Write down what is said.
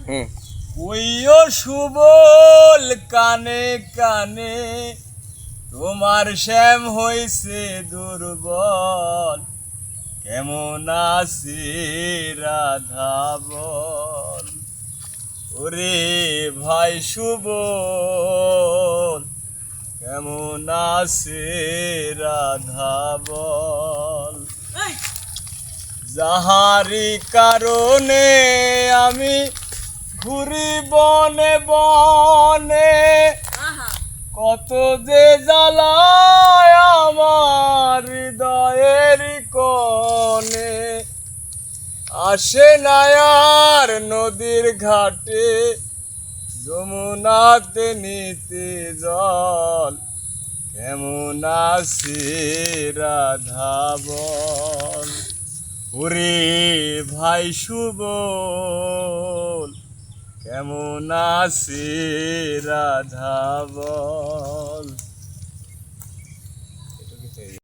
কইও সুবল কানে কানে তোমার শ্যাম হইছে দুর্বল, কেমন আছে রাধা বল। ওরে ভাই সুবল, কেমন আছে রাধা বল। যাহারি কারণে আমি ঘুরি বনে বনে, কত যে জ্বালায় আমার হৃদয়ের কোণে। আসে না আর নদীর ঘাটে যমুনাতে নিতে জল, কেমন আছে রাধা বল। ওরে ভাই সুবল, কেমন আছে রাধা বল।